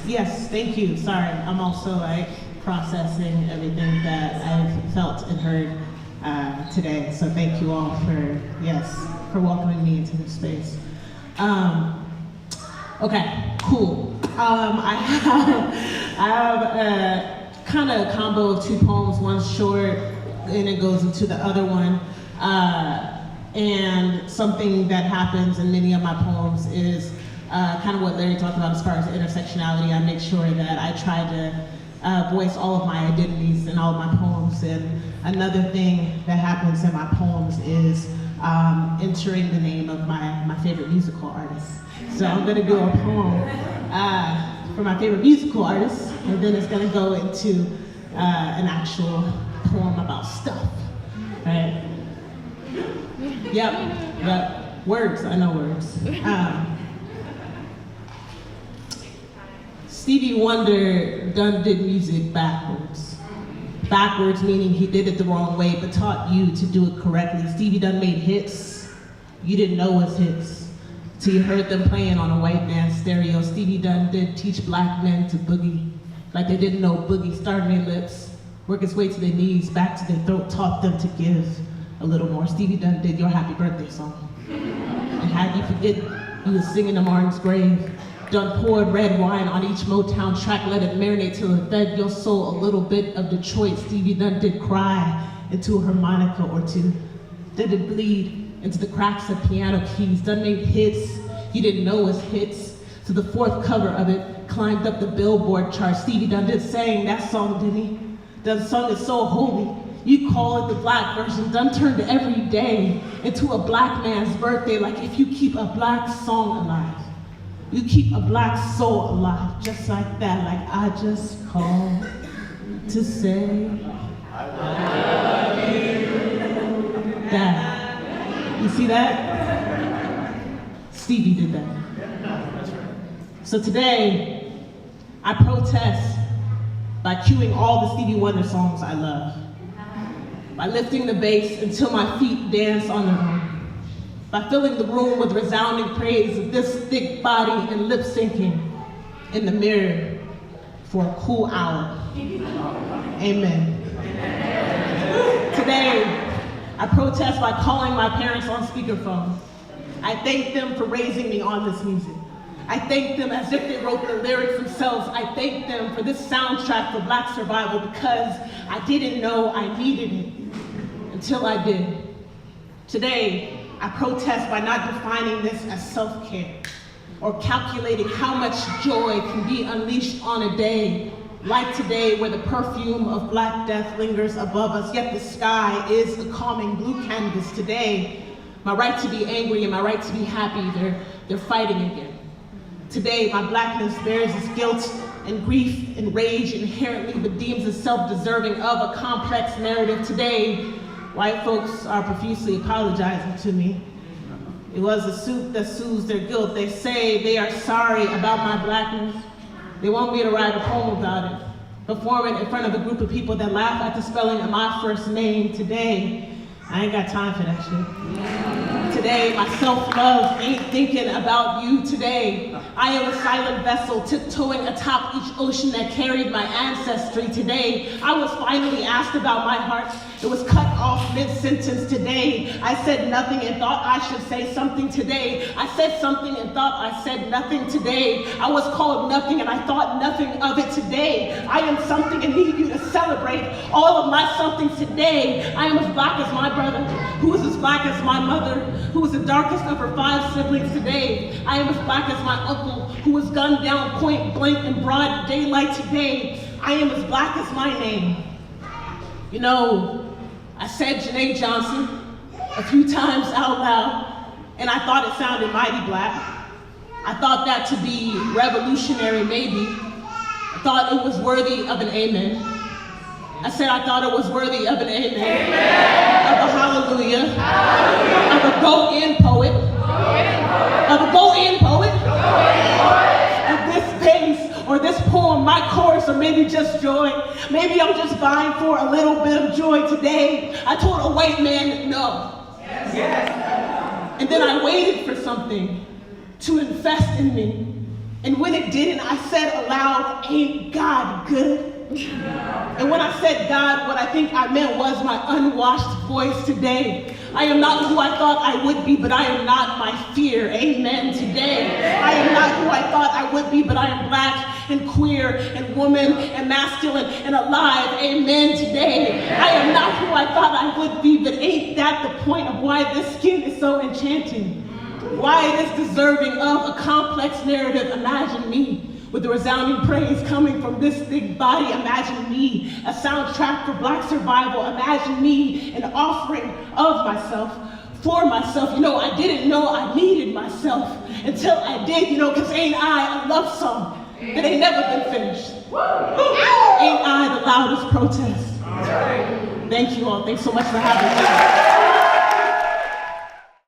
Yes, thank you. Sorry, I'm also like processing everything that I've felt and heard today. So thank you all for welcoming me into this space. Okay, cool. I have a kind of combo of two poems. One's short, and it goes into the other one. And something that happens in many of my poems is kind of what Larry talked about as far as intersectionality. I make sure that I try to voice all of my identities in all of my poems. And another thing that happens in my poems is entering the name of my favorite musical artist. So I'm gonna do a poem for my favorite musical artist, and then it's gonna go into an actual poem about stuff, right? Yep, words, I know words. Stevie Wonder done did music backwards. Backwards meaning he did it the wrong way, but taught you to do it correctly. Stevie done made hits you didn't know was hits, till you heard them playing on a white man's stereo. Stevie done did teach black men to boogie, like they didn't know boogie. Started their lips, work its way to their knees, back to their throat, taught them to give a little more. Stevie done did your happy birthday song. And had you forget, you was singing to Martin's grave. Done poured red wine on each Motown track, let it marinate till it fed your soul a little bit of Detroit. Stevie done did cry into a harmonica or two. Did it bleed into the cracks of piano keys. Done made hits you didn't know was hits. So the fourth cover of it climbed up the Billboard chart. Stevie done did sang that song, didn't he? Done sung it so holy. You call it the black version. Done turned every day into a black man's birthday. Like if you keep a black song alive, you keep a black soul alive, just like that. Like I just called to say I love you. That. You see that? Stevie did that. So today, I protest by cueing all the Stevie Wonder songs I love, by lifting the bass until my feet dance on their own, by filling the room with resounding praise of this thick body and lip syncing in the mirror for a cool hour. Amen. Today, I protest by calling my parents on speakerphone. I thank them for raising me on this music. I thank them as if they wrote the lyrics themselves. I thank them for this soundtrack for Black survival, because I didn't know I needed it until I did. Today, I protest by not defining this as self-care or calculating how much joy can be unleashed on a day like today, where the perfume of Black death lingers above us, yet the sky is a calming blue canvas. Today, my right to be angry and my right to be happy, they're fighting again. Today, my Blackness bears its guilt and grief and rage inherently, but deems itself deserving of a complex narrative. Today, white folks are profusely apologizing to me. It was a suit that soothes their guilt. They say they are sorry about my Blackness. They want me to write a poem about it, perform it in front of a group of people that laugh at the spelling of my first name. Today, I ain't got time for that shit. Today, my self-love ain't thinking about you. Today, I am a silent vessel tiptoeing atop each ocean that carried my ancestry. Today, I was finally asked about my heart. It was cut off mid-sentence. Today, I said nothing and thought I should say something. Today, I said something and thought I said nothing. Today, I was called nothing and I thought nothing of it. Today, I am something and need you to celebrate all of my somethings. Today, I am as Black as my brother, who is as Black as my mother, who was the darkest of her 5 siblings. Today, I am as Black as my uncle, who was gunned down point blank in broad daylight. Today, I am as Black as my name. You know, I said Janae Johnson a few times out loud, and I thought it sounded mighty Black. I thought that to be revolutionary, maybe. I thought it was worthy of an amen. I said I thought it was worthy of an amen. Amen. Of a hallelujah. Hallelujah. Of a go-in poet. Of a go-in poet. Of this pace or this poem, my chorus, or maybe just joy. Maybe I'm just vying for a little bit of joy today. I told a white man no. Yes. And then I waited for something to invest in me. And when it didn't, I said aloud, ain't God good? And when I said God, what I think I meant was my unwashed voice today. I am not who I thought I would be, but I am not my fear. Amen today. I am not who I thought I would be, but I am black and queer and woman and masculine and alive. Amen today. I am not who I thought I would be, but ain't that the point of why this skin is so enchanting? Why it is deserving of a complex narrative? Imagine me with the resounding praise coming from this big body. Imagine me, a soundtrack for Black survival. Imagine me, an offering of myself, for myself. You know, I didn't know I needed myself until I did, you know, because ain't I a love song that ain't never been finished? Ain't I the loudest protest? Thank you all. Thanks so much for having me.